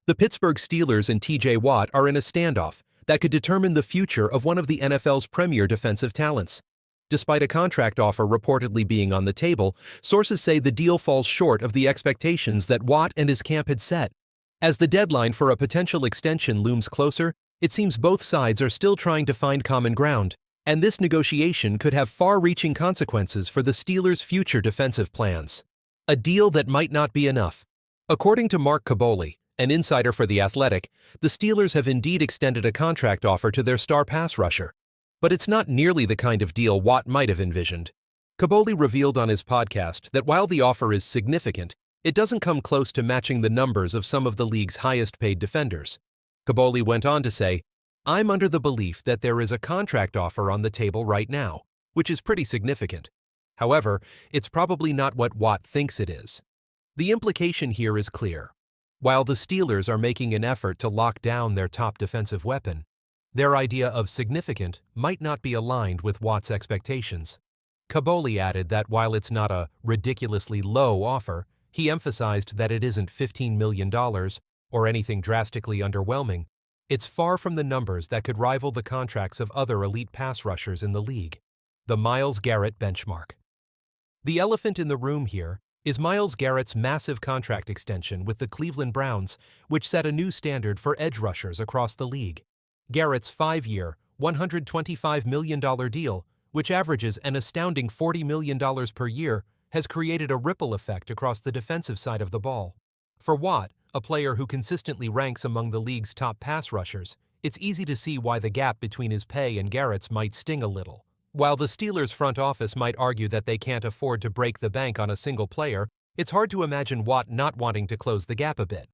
The Pittsburgh Steelers and T.J. Watt are in a standoff that could determine the future of one of the NFL's premier defensive talents. Despite a contract offer reportedly being on the table, sources say the deal falls short of the expectations that Watt and his camp had set. As the deadline for a potential extension looms closer, it seems both sides are still trying to find common ground, and this negotiation could have far-reaching consequences for the Steelers' future defensive plans. A deal that might not be enough. According to Mark Kaboly, an insider for The Athletic, the Steelers have indeed extended a contract offer to their star pass rusher. But it's not nearly the kind of deal Watt might have envisioned. Kaboly revealed on his podcast that while the offer is significant, it doesn't come close to matching the numbers of some of the league's highest-paid defenders. Kaboly went on to say, "I'm under the belief that there is a contract offer on the table right now, which is pretty significant. However, it's probably not what Watt thinks it is." The implication here is clear. While the Steelers are making an effort to lock down their top defensive weapon, their idea of significant might not be aligned with Watt's expectations. Kaboly added that while it's not a ridiculously low offer, he emphasized that it isn't $15 million or anything drastically underwhelming. It's far from the numbers that could rival the contracts of other elite pass rushers in the league. The Myles Garrett benchmark. The elephant in the room here is Myles Garrett's massive contract extension with the Cleveland Browns, which set a new standard for edge rushers across the league. Garrett's 5-year, $125 million deal, which averages an astounding $40 million per year, has created a ripple effect across the defensive side of the ball. For Watt, a player who consistently ranks among the league's top pass rushers, it's easy to see why the gap between his pay and Garrett's might sting a little. While the Steelers' front office might argue that they can't afford to break the bank on a single player, it's hard to imagine Watt not wanting to close the gap a bit.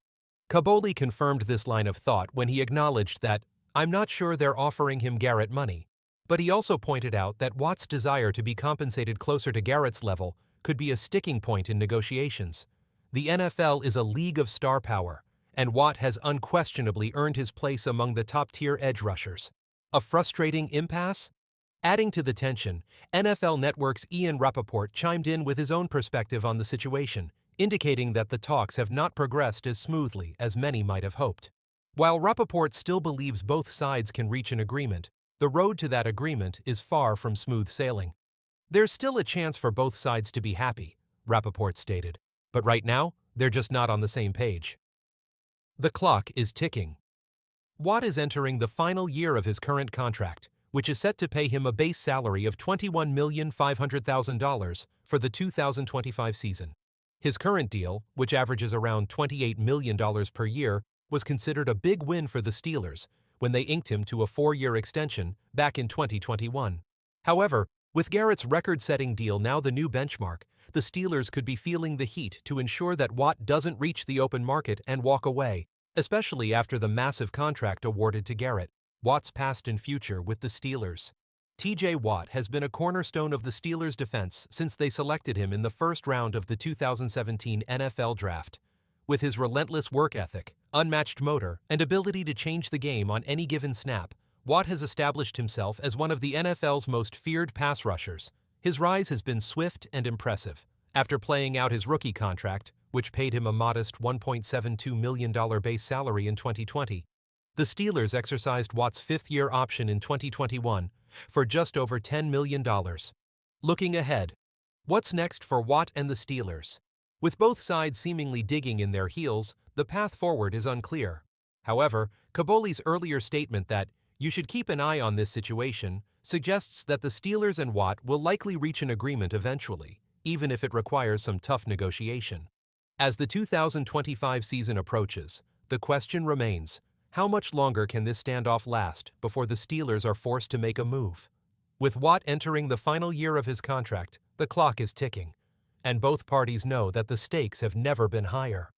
Kaboly confirmed this line of thought when he acknowledged that, "I'm not sure they're offering him Garrett money," but he also pointed out that Watt's desire to be compensated closer to Garrett's level could be a sticking point in negotiations. The NFL is a league of star power, and Watt has unquestionably earned his place among the top-tier edge rushers. A frustrating impasse? Adding to the tension, NFL Network's Ian Rappaport chimed in with his own perspective on the situation, indicating that the talks have not progressed as smoothly as many might have hoped. While Rappaport still believes both sides can reach an agreement, the road to that agreement is far from smooth sailing. "There's still a chance for both sides to be happy," Rappaport stated, "but right now, they're just not on the same page." The clock is ticking. Watt is entering the final year of his current contract, which is set to pay him a base salary of $21,500,000 for the 2025 season. His current deal, which averages around $28 million per year, was considered a big win for the Steelers when they inked him to a 4-year extension back in 2021. However, with Garrett's record-setting deal now the new benchmark, the Steelers could be feeling the heat to ensure that Watt doesn't reach the open market and walk away, especially after the massive contract awarded to Garrett. Watt's past and future with the Steelers. T.J. Watt has been a cornerstone of the Steelers' defense since they selected him in the first round of the 2017 NFL Draft. With his relentless work ethic, unmatched motor, and ability to change the game on any given snap, Watt has established himself as one of the NFL's most feared pass rushers. His rise has been swift and impressive. After playing out his rookie contract, which paid him a modest $1.72 million base salary in 2020, the Steelers exercised Watt's 5th-year option in 2021 for just over $10 million. Looking ahead, what's next for Watt and the Steelers? With both sides seemingly digging in their heels, the path forward is unclear. However, Kaboly's earlier statement that "you should keep an eye on this situation" suggests that the Steelers and Watt will likely reach an agreement eventually, even if it requires some tough negotiation. As the 2025 season approaches, the question remains, how much longer can this standoff last before the Steelers are forced to make a move? With Watt entering the final year of his contract, the clock is ticking, and both parties know that the stakes have never been higher.